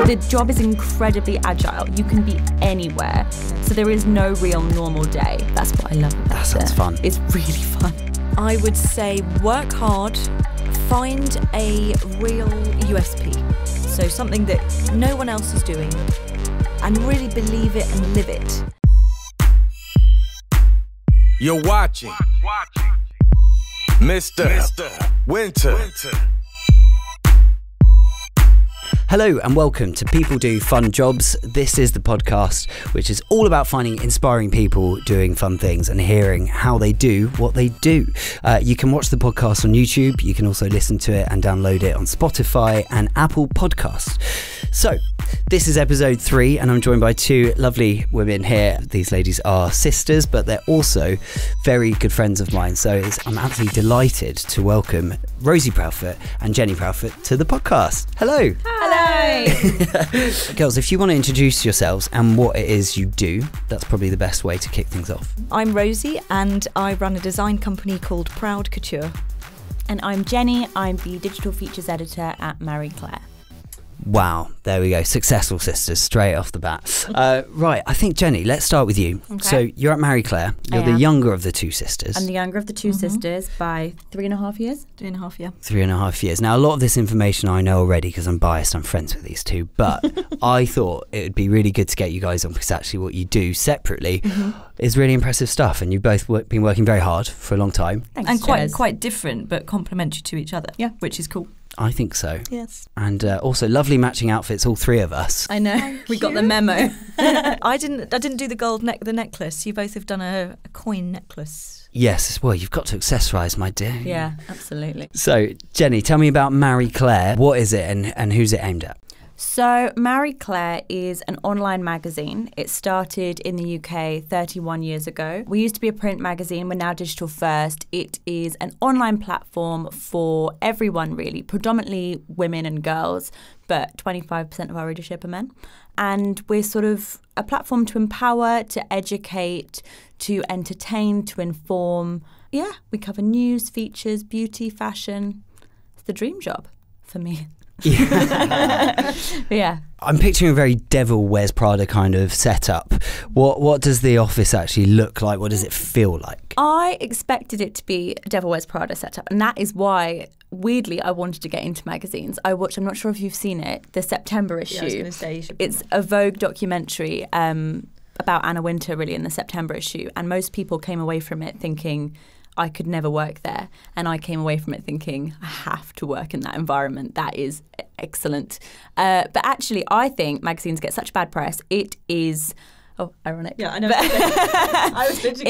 The job is incredibly agile. You can be anywhere. So there is no real normal day. That's what I love about it. That sounds fun. It's really fun. I would say work hard, find a real USP. So something that no one else is doing, and really believe it and live it. You're watching Mr. Winter. Hello and welcome to People Do Fun Jobs. This is the podcast which is all about finding inspiring people doing fun things and hearing how they do what they do. You can watch the podcast on YouTube. You can also listen to it and download it on Spotify and Apple Podcasts. So this is episode 3 and I'm joined by two lovely women here. These ladies are sisters, but they're also very good friends of mine. So I'm absolutely delighted to welcome Rosie Proudfoot and Jenny Proudfoot to the podcast. Hello. Hello. Girls, if you want to introduce yourselves and what it is you do, that's probably the best way to kick things off. I'm Rosie and I run a design company called Proud Couture. And I'm Jenny. I'm the digital features editor at Marie Claire. Wow, there we go. Successful sisters straight off the bat. Right, I think, Jenny, let's start with you. Okay. So you're at Marie Claire. You're the younger of the two sisters. I'm the younger of the two sisters by 3.5 years. 3.5, yeah. 3.5 years. Now, a lot of this information I know already because I'm biased. I'm friends with these two. But I thought it would be really good to get you guys on because actually what you do separately is really impressive stuff. And you've both been working very hard for a long time. Thanks, And Jez. quite different, but complementary to each other. Yeah. Which is cool. I think so. Yes. And also lovely matching outfits, all three of us. I know. We got the memo. I didn't do the necklace. You both have done a coin necklace. Yes, well, you've got to accessorise, my dear. Yeah, absolutely. So, Jenny, tell me about Marie Claire. What is it and who's it aimed at? So Marie Claire is an online magazine. It started in the UK 31 years ago. We used to be a print magazine. We're now digital first. It is an online platform for everyone, really, predominantly women and girls, but 25% of our readership are men. And we're sort of a platform to empower, to educate, to entertain, to inform. Yeah, we cover news, features, beauty, fashion. It's the dream job for me. Yeah. I'm picturing a very Devil Wears Prada kind of setup. What does the office actually look like? What does it feel like? I expected it to be a Devil Wears Prada setup, and that is why, weirdly, I wanted to get into magazines. I watched, I'm not sure if you've seen it, the September issue. Yeah, I was going to say, you should. It's a Vogue documentary about Anna Wintour, really, in the September issue, and most people came away from it thinking, I could never work there. And I came away from it thinking, I have to work in that environment. That is excellent. But actually, I think magazines get such bad press. It is... Oh, ironic. Yeah, I know. I was thinking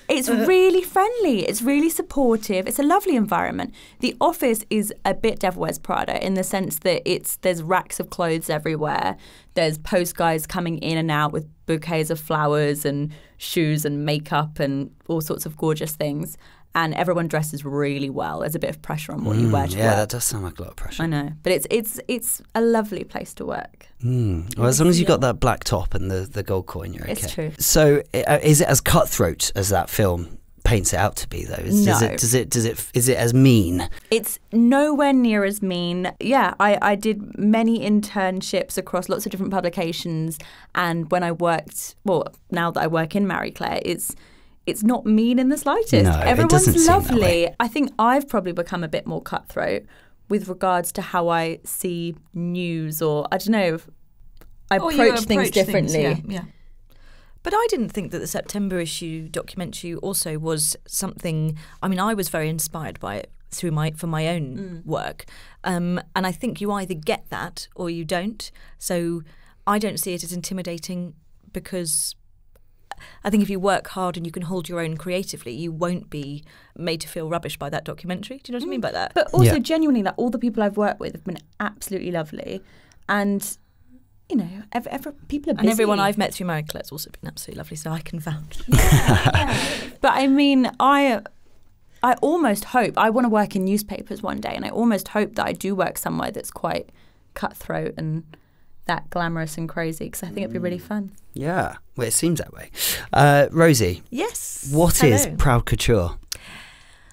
it's really friendly. It's really supportive. It's a lovely environment. The office is a bit Devil Wears Prada in the sense that there's racks of clothes everywhere. There's post guys coming in and out with bouquets of flowers and shoes and makeup and all sorts of gorgeous things. And everyone dresses really well. There's a bit of pressure on what you wear to work. Yeah, that does sound like a lot of pressure. I know, but it's a lovely place to work. Well, as long as you've got that black top and the gold coin, you're okay. It's true. So, is it as cutthroat as that film paints it out to be, though? No. Is it as mean? It's nowhere near as mean. Yeah, I did many internships across lots of different publications, and when I worked, well, now that I work in Marie Claire, it's not mean in the slightest. No, Everyone's it doesn't seem that lovely. way. I think I've probably become a bit more cutthroat with regards to how I see news, or I don't know, I approach things differently. Yeah. But I didn't think that the September issue documentary also was something. I mean, I was very inspired by it for my own work, and I think you either get that or you don't. So I don't see it as intimidating because I think if you work hard and you can hold your own creatively, you won't be made to feel rubbish by that documentary. Do you know what I mean by that? But also, genuinely, like all the people I've worked with have been absolutely lovely, and you know, people are busy. And everyone I've met through Marie Claire has also been absolutely lovely, so I can vouch. But I mean, I almost hope, I want to work in newspapers one day, and I almost hope that I do work somewhere that's quite cutthroat and that glamorous and crazy, because I think it'd be really fun. Yeah, well, it seems that way. Rosie. Yes. What is Proud Couture?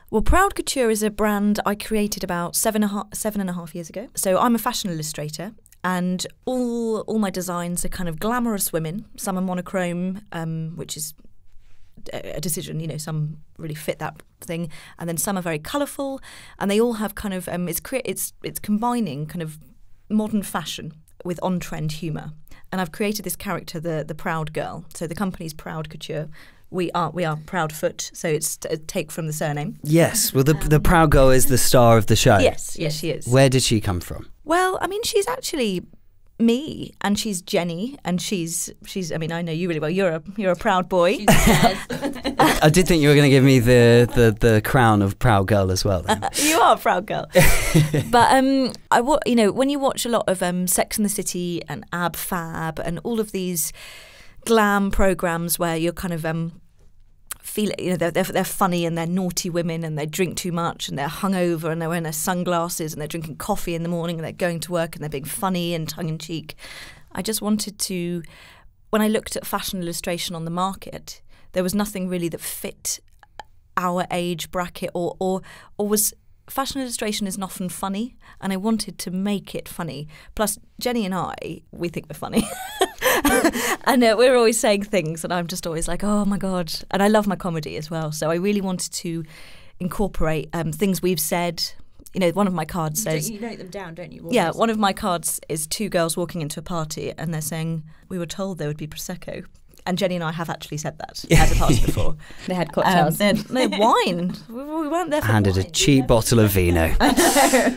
Well, Proud Couture is a brand I created about seven and a half years ago. So I'm a fashion illustrator, And all my designs are kind of glamorous women. Some are monochrome, which is a decision, you know, some really fit that thing, and then some are very colourful, and they all have kind of it's combining kind of modern fashion with on-trend humour. And I've created this character, the Proud Girl. So the company's Proud Couture. We are Proudfoot, so it's a take from the surname. Yes, well, the Proud Girl is the star of the show. Yes, she is. Where did she come from? Well, I mean, she's actually me, and she's Jenny, and she's. I mean, I know you really well. You're a proud boy. I did think you were going to give me the crown of Proud Girl as well. Then. You are a proud girl. But you know, when you watch a lot of Sex and the City and Ab Fab and all of these glam programs where you're kind of feel, you know, they're funny and they're naughty women and they drink too much and they're hungover and they're wearing their sunglasses and they're drinking coffee in the morning and they're going to work and they're being funny and tongue-in-cheek. I just wanted to, when I looked at fashion illustration on the market, there was nothing really that fit our age bracket or was. Fashion illustration isn't often funny, and I wanted to make it funny. Plus, Jenny and I, we think we're funny. And we're always saying things, and I'm just always like, oh my God. And I love my comedy as well. So I really wanted to incorporate things we've said. You know, one of my cards says... You note them down, don't you? Yeah, one of my cards is two girls walking into a party, and they're saying, we were told there would be Prosecco. And Jenny and I have actually said that as a past before. They had cocktails. No, wine. We weren't there for Handed wine. a cheap bottle of vino.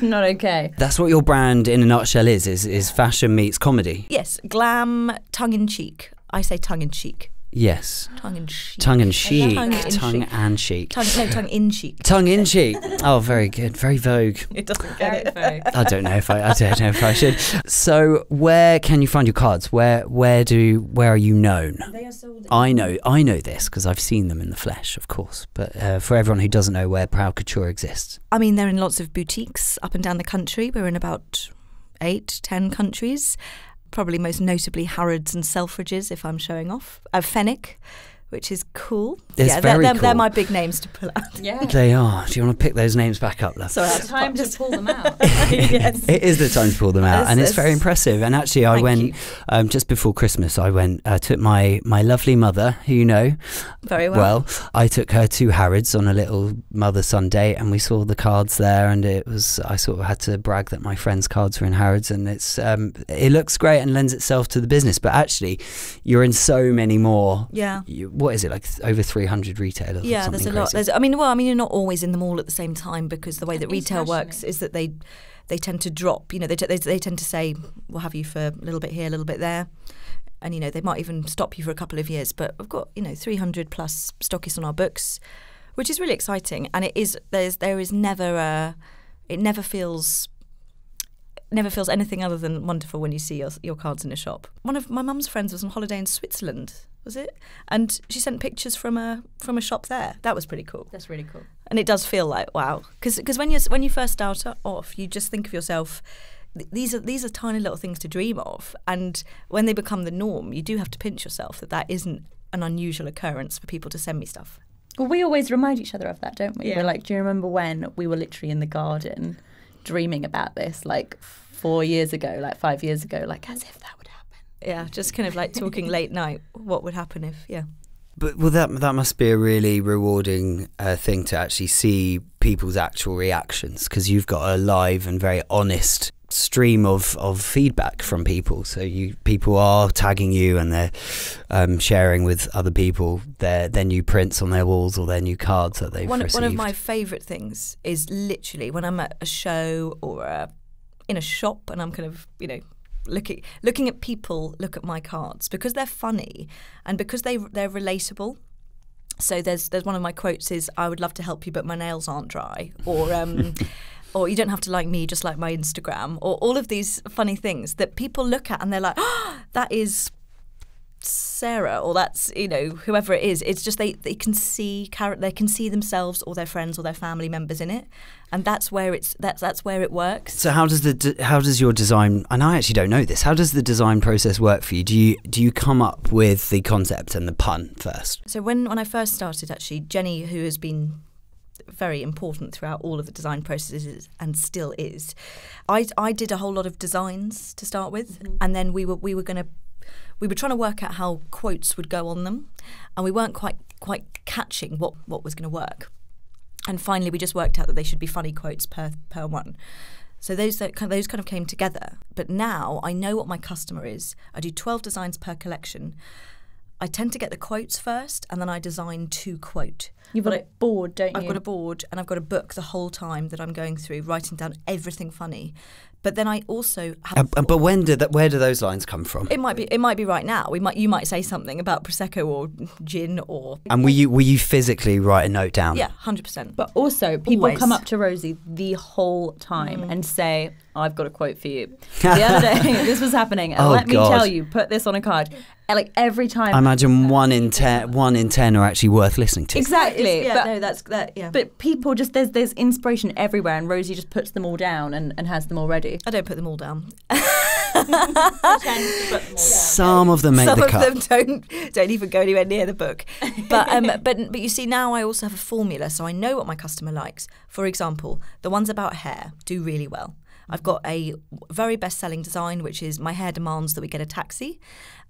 Not okay. That's what your brand in a nutshell is fashion meets comedy. Yes, glam, tongue-in-cheek. I say tongue-in-cheek. Yes. Tongue-in-cheek. Tongue-in-cheek. Tongue-in-cheek. Tongue-and-cheek. Tongue-in-cheek. Tongue-in-cheek. Oh, very good. Very vogue. It doesn't get it. I don't know if I should. So, where can you find your cards? Where are you known? They are sold. I know this because I've seen them in the flesh, of course. But for everyone who doesn't know where Proud Couture exists, I mean, they're in lots of boutiques up and down the country. We're in about 8-10 countries. Probably most notably Harrods and Selfridges, if I'm showing off. Fenwick, which is cool. It's very cool. They're my big names to pull out. Yeah. They are. Do you want to pick those names back up, love? Sorry, It's time to pull them out. Yes. It is the time to pull them out, and it's very impressive. And actually, I went just before Christmas. I took my lovely mother, who you know very well. I took her to Harrods on a little mother-son date, and we saw the cards there. And I sort of had to brag that my friend's cards were in Harrods, and it looks great and lends itself to the business. But actually, you're in so many more. Yeah. What is it, like over 300 retailers? Yeah, there's a lot. I mean, you're not always in them all at the same time because the way that retail works is that they tend to drop. You know, they tend to say, we'll have you for a little bit here, a little bit there. And, you know, they might even stop you for a couple of years. But we've got, 300 plus stockists on our books, which is really exciting. And it never feels anything other than wonderful when you see your cards in a shop. One of my mum's friends was on holiday in Switzerland, was it? And she sent pictures from a shop there. That was pretty cool. That's really cool. And it does feel like, wow. Because when you first start off, you just think of yourself, these are tiny little things to dream of. And when they become the norm, you do have to pinch yourself that isn't an unusual occurrence for people to send me stuff. Well, we always remind each other of that, don't we? Yeah. We're like, do you remember when we were literally in the garden dreaming about this, like 4 years ago, like 5 years ago, like as if that would happen. Yeah, just kind of like talking late night. What would happen if, yeah. But that must be a really rewarding thing to actually see people's actual reactions, because you've got a live and very honest stream of feedback from people. So people are tagging you and they're sharing with other people their new prints on their walls or their new cards that they've received. One of my favourite things is literally when I'm at a show or in a shop and I'm kind of, looking at people look at my cards because they're funny and because they're relatable. So there's one of my quotes is, I would love to help you but my nails aren't dry, or or you don't have to like me, just like my Instagram, or all of these funny things that people look at and they're like, oh, that is Sarah, or that's whoever it is. It's just they can see themselves or their friends or their family members in it, and that's where it works. So how does your design? And I actually don't know this. How does the design process work for you? Do you come up with the concept and the pun first? So when I first started, actually, Jenny, who has been very important throughout all of the design processes and still is. I did a whole lot of designs to start with, and then we were trying to work out how quotes would go on them, and we weren't quite catching what was going to work. And finally, we just worked out that they should be funny quotes per one. So those kind of came together. But now I know what my customer is. I do 12 designs per collection. I tend to get the quotes first, and then I design to quote. You've got a board, don't you? I've got a board, and I've got a book the whole time that I'm going through, writing down everything funny. But then I also have. But where do those lines come from? It might be right now. You might say something about prosecco or gin or. And will you physically write a note down? Yeah, 100%. But also, people Always. come up to Rosie the whole time and say, "I've got a quote for you." The other day, this was happening, and let me tell you, put this on a card. And like every time, I imagine 1 in 10 are actually worth listening to. Exactly. Yeah, but, no, that's that. Yeah. But people just there's inspiration everywhere, and Rosie just puts them all down and has them all ready. I don't put them all down. Some of them make the cut. Some of them don't even go anywhere near the book. But you see, now I also have a formula, so I know what my customer likes. For example, the ones about hair do really well. I've got a very best-selling design, which is my hair demands that we get a taxi.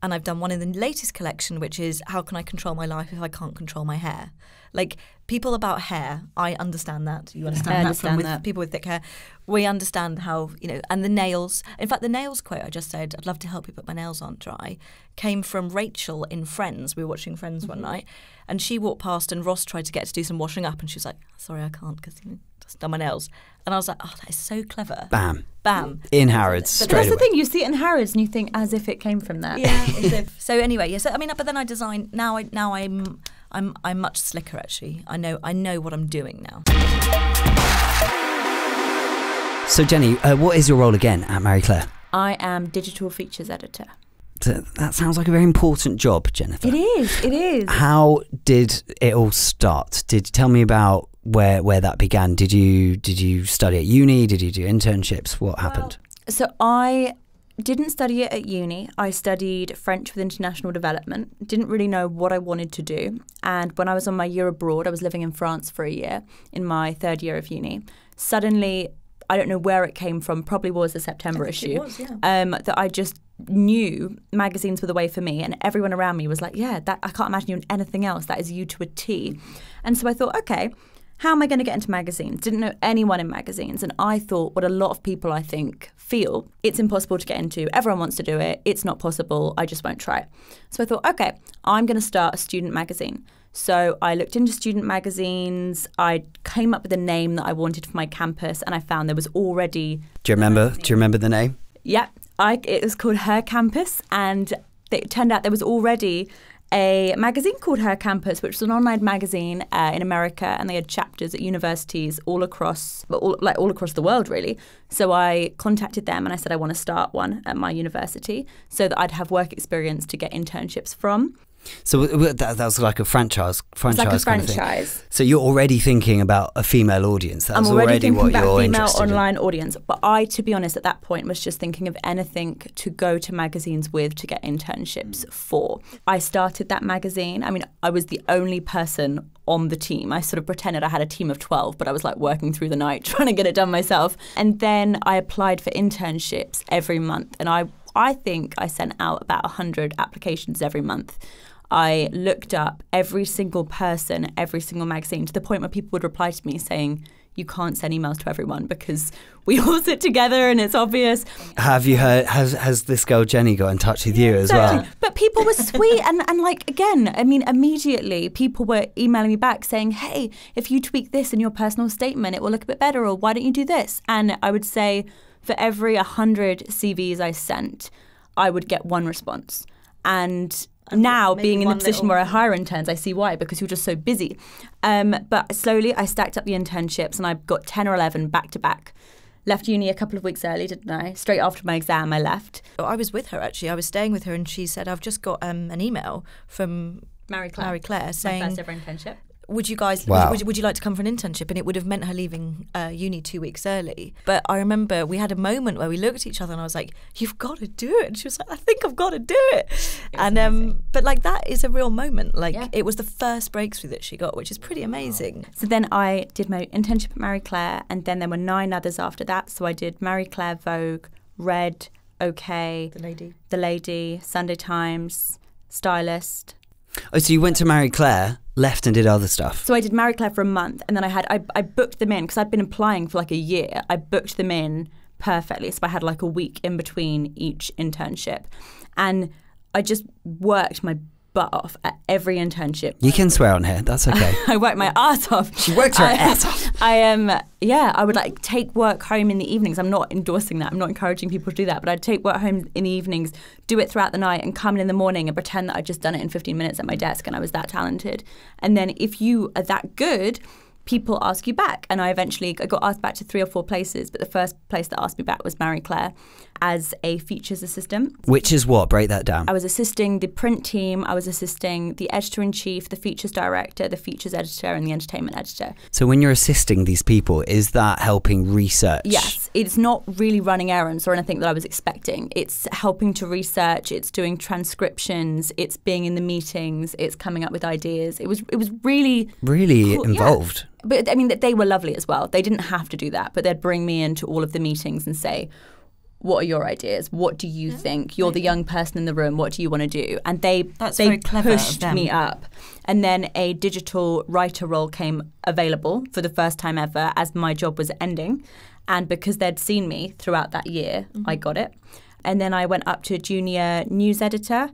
And I've done one in the latest collection, which is how can I control my life if I can't control my hair? Like, people about hair, I understand that. You understand that. People with thick hair. We understand how, and the nails. In fact, the nails quote I just said, I'd love to help you put my nails on dry, came from Rachel in Friends. We were watching Friends one night, and she walked past and Ross tried to get her to do some washing up, and she was like, sorry, I can't because just done my nails. And I was like, oh, that is so clever. Bam. In Harrods, straight That's away. the thing, you see it in Harrods and you think as if it came from that. Yeah. So anyway, yes. But then I design. Now I'm much slicker actually. I know what I'm doing now. So Jenny, what is your role again at Marie Claire? I am digital features editor. So that sounds like a very important job, Jennifer. It is. How did it all start? Tell me about where that began. Did you study at uni? Did you do internships? What happened? So I didn't study it at uni. I studied French with international development. Didn't really know what I wanted to do. And when I was on my year abroad, I was living in France for a year in my third year of uni. Suddenly, I don't know where it came from, probably was the September issue, that I just knew magazines were the way for me, and everyone around me was like, yeah, that I can't imagine you in anything else. That is you to a T. And so I thought, okay, how am I going to get into magazines? Didn't know anyone in magazines. And I thought what a lot of people, I think, feel, it's impossible to get into. Everyone wants to do it. It's not possible. I just won't try. So I thought, okay, I'm going to start a student magazine. So I looked into student magazines. I came up with a name that I wanted for my campus, and I found there was already... Do you remember the name? Yeah, it was called Her Campus, and it turned out there was already a magazine called Her Campus, which was an online magazine in America, and they had chapters at universities all across the world, really. So I contacted them and I said I want to start one at my university so that I'd have work experience to get internships from. So that was like a franchise It's like a kind of franchise. thing. So you're already thinking about a female audience. That's I'm already thinking what about you're a female interested online audience. But I, to be honest, at that point was just thinking of anything to go to magazines with to get internships for. I started that magazine. I mean, I was the only person on the team. I sort of pretended I had a team of 12, but I was like working through the night trying to get it done myself. And then I applied for internships every month. And I think I sent out about 100 applications every month. I looked up every single person, every single magazine, to the point where people would reply to me saying, you can't send emails to everyone because we all sit together and it's obvious. Have you heard, has this girl Jenny got in touch with you as well? But people were sweet and like, again, I mean, immediately people were emailing me back saying, hey, if you tweak this in your personal statement, it will look a bit better, or why don't you do this? And I would say for every 100 CVs I sent, I would get one response. And now, being in the position where I hire interns, I see why, because you're just so busy. But slowly, I stacked up the internships, and I got 10 or 11 back to back. Left uni a couple of weeks early, didn't I? Straight after my exam, I left. I was with her, actually. I was staying with her, and she said, I've just got an email from Marie Claire saying... my first ever internship. would you guys, Wow. would you like to come for an internship? And it would have meant her leaving uni 2 weeks early. But I remember we had a moment where we looked at each other and I was like, you've got to do it. And she was like, I think I've got to do it. And but like that is a real moment. Like it was the first breakthrough that she got, which is pretty amazing. So then I did my internship at Marie Claire, and then there were 9 others after that. So I did Marie Claire, Vogue, Red, OK, The Lady, Sunday Times, Stylist. Oh, so you went to Marie Claire, left and did other stuff. So I did Marie Claire for a month, and then I booked them in because I'd been applying for like a year. I booked them in perfectly, so I had like a week in between each internship, and I just worked my butt off at every internship. You can swear on here, that's okay. I worked my ass off. She worked her ass off. I would like take work home in the evenings. I'm not endorsing that. I'm not encouraging people to do that. But I'd take work home in the evenings, do it throughout the night, and come in the morning and pretend that I'd just done it in 15 minutes at my desk and I was that talented. And then if you are that good, people ask you back. And I got asked back to 3 or 4 places, but the first place that asked me back was Marie Claire as a features assistant. Which is what? Break that down. I was assisting the print team, I was assisting the editor-in-chief, the features director, the features editor, and the entertainment editor. So when you're assisting these people, is that helping research? Yes, it's not really running errands or anything that I was expecting. It's helping to research, it's doing transcriptions, it's being in the meetings, it's coming up with ideas. It was really cool. Involved. Yeah. But I mean, they were lovely as well. They didn't have to do that, but they'd bring me into all of the meetings and say, what are your ideas? What do you think? You're the young person in the room. What do you want to do? And they pushed me up. And then a digital writer role came available for the first time ever as my job was ending. And because they'd seen me throughout that year, I got it. And then I went up to junior news editor,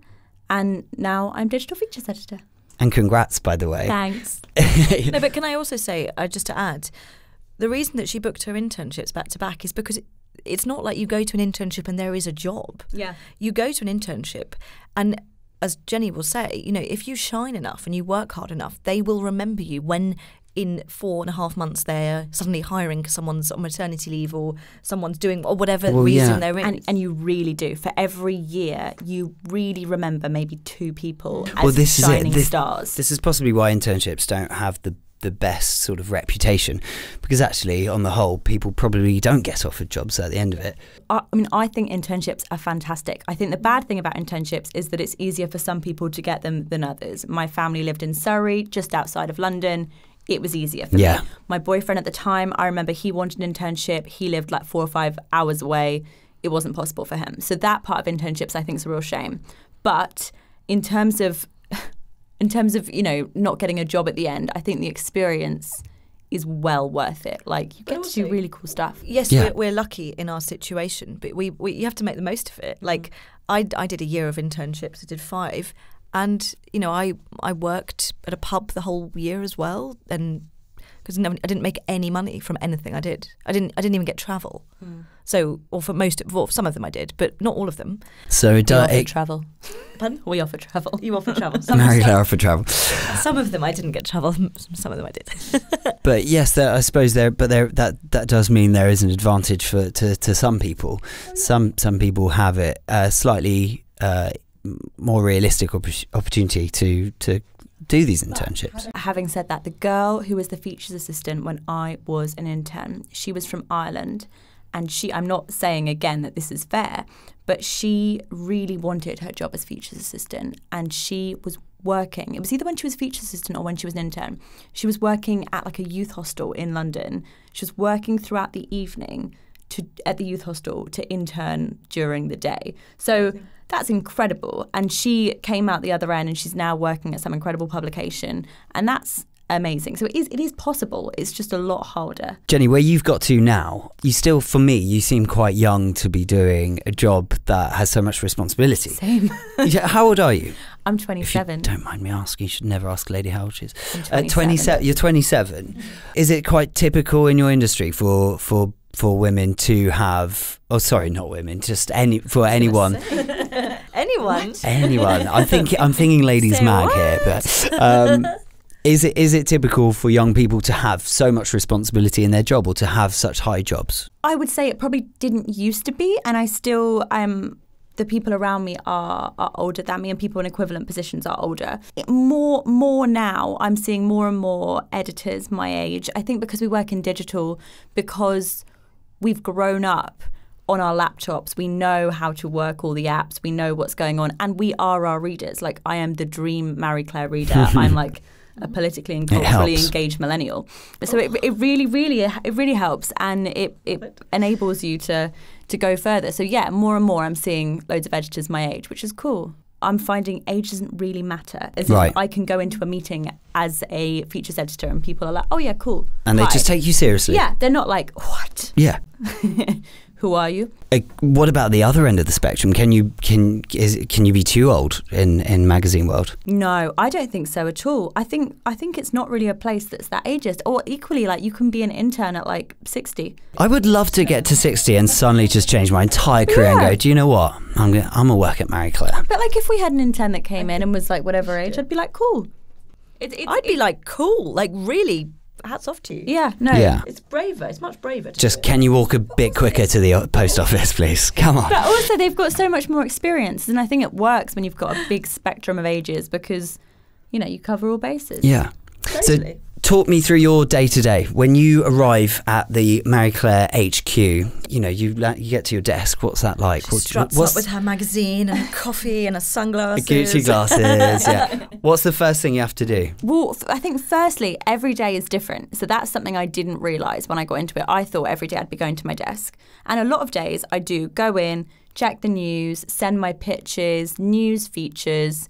and now I'm digital features editor. And congrats, by the way. Thanks. No, but can I also say, just to add, the reason that she booked her internships back to back is because it's not like you go to an internship and there is a job. Yeah. You go to an internship and, as Jenny will say, you know, if you shine enough and you work hard enough, they will remember you when in 4.5 months they're suddenly hiring because someone's on maternity leave or someone's doing or whatever reason there is. And you really do. For every year, you really remember maybe 2 people as shining stars. This is possibly why internships don't have the best sort of reputation, because actually on the whole people probably don't get offered jobs at the end of it. I think internships are fantastic. I think the bad thing about internships is that it's easier for some people to get them than others. My family lived in Surrey, just outside of London. It was easier for me. My boyfriend at the time, I remember he wanted an internship. He lived like 4 or 5 hours away. It wasn't possible for him. So that part of internships I think is a real shame. But in terms of you know, not getting a job at the end, I think the experience is well worth it. Like, you get to do really cool stuff. Yes, we're lucky in our situation, but you have to make the most of it. Like, I did a year of internships. I did 5, and you know, I worked at a pub the whole year as well, and because I didn't make any money from anything I did. I didn't even get travel. So, or for some of them I did, but not all of them. So we offer travel. Pardon? We offer travel. You offer travel. Marie Claire offered travel. Some of them I didn't get travel. Some of them I did. But yes, I suppose that does mean there is an advantage to some people. Some people have it slightly more realistic opportunity to do these internships. Having said that, the girl who was the features assistant when I was an intern, she was from Ireland, and I'm not saying again that this is fair, but she really wanted her job as features assistant, and she was working. It was either when she was features assistant or when she was an intern. She was working at like a youth hostel in London. She was working throughout the evening at the youth hostel to intern during the day. So that's incredible. And she came out the other end and she's now working at some incredible publication. And that's amazing. So it is possible. It's just a lot harder. Jenny, where you've got to now, you still, for me, you seem quite young to be doing a job that has so much responsibility. Same. How old are you? I'm 27. If you don't mind me asking, you should never ask a lady how old she is. I'm 27. You're 27. Is it quite typical in your industry for women to have, not women, just anyone. Anyone. I'm thinking ladies' mag here, but is it typical for young people to have so much responsibility in their job or to have such high jobs? I would say it probably didn't used to be, and I still the people around me are older than me, and people in equivalent positions are older. More now, I'm seeing more and more editors my age. I think because we work in digital, because we've grown up on our laptops, we know how to work all the apps, we know what's going on, and we are our readers. Like, I am the dream Marie Claire reader. I'm like a politically and culturally engaged millennial. So it really helps, and it enables you to go further. So yeah, more and more I'm seeing loads of editors my age, which is cool. I'm finding age doesn't really matter. As if I can go into a meeting as a features editor and people are like, oh yeah, cool. And they just take you seriously. Yeah, they're not like, what? Yeah. Who are you? What about the other end of the spectrum? Can you be too old in magazine world? No, I don't think so at all. I think it's not really a place that's that ageist. Or equally, like, you can be an intern at like 60. I would love to get to 60 and suddenly just change my entire career and go, do you know what? I'm gonna work at Marie Claire. But like, if we had an intern that came in and was like whatever age, I'd be like, cool. I'd be like, cool, like really. Hats off to you. Yeah, no. Yeah. It's braver. It's much braver. Just can you walk a bit quicker to the post office, please? Come on. But also, they've got so much more experience, and I think it works when you've got a big spectrum of ages because, you know, you cover all bases. Yeah. Totally. So talk me through your day-to-day. When you arrive at the Marie Claire HQ, you know, you get to your desk. What's that like? She struts up with her magazine and coffee and her sunglasses. Gucci glasses, yeah. What's the first thing you have to do? Well, I think firstly, every day is different. So that's something I didn't realise when I got into it. I thought every day I'd be going to my desk. And a lot of days I do go in, check the news, send my pitches, news features,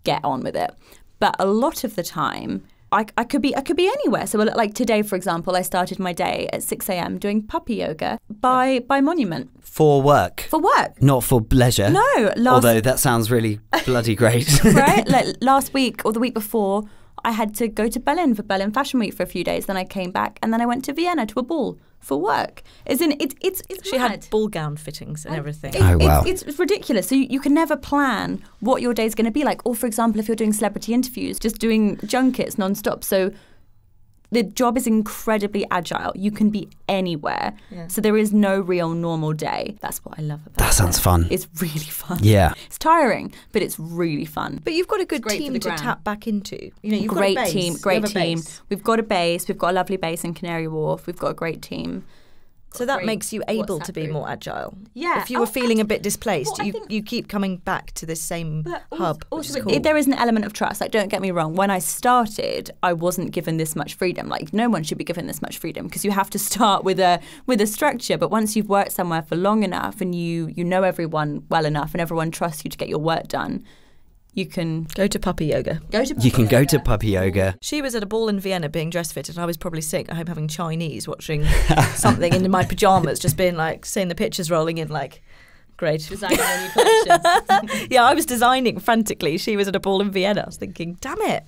get on with it. But a lot of the time, I could be anywhere. So like today, for example, I started my day at 6 a.m. doing puppy yoga by Monument. For work? For work. Not for pleasure? No. Although that sounds really bloody great. Right? Like last week or the week before, I had to go to Berlin for Berlin Fashion Week for a few days. Then I came back and then I went to Vienna to a ball for work. As in, it's She mad. had ball gown fittings and everything. Oh, wow. It's ridiculous. So you can never plan what your day's going to be like. Or, for example, if you're doing celebrity interviews, just doing junkets non-stop. So the job is incredibly agile. You can be anywhere. Yeah. So there is no real normal day. That's what I love about it. That sounds fun. It's really fun. Yeah. It's tiring, but it's really fun. But you've got a good team to tap back into. You know, you've great got a base. Great team. We've got a base. We've got a lovely base in Canary Wharf. We've got a great team. So that makes you able to be more agile. Yeah. If you were feeling a bit displaced, you keep coming back to this same hub. Also, cool. there is an element of trust. Like, don't get me wrong. When I started, I wasn't given this much freedom. Like, no one should be given this much freedom because you have to start with a structure. But once you've worked somewhere for long enough and you know everyone well enough and everyone trusts you to get your work done, you can go to puppy yoga. You can go to puppy yoga. She was at a ball in Vienna being dress fitted. I was probably sick at home having Chinese, watching something in my pajamas, just being like, seeing the pictures rolling in, like, great. designing a new collection. Yeah, I was designing frantically. She was at a ball in Vienna. I was thinking, damn it.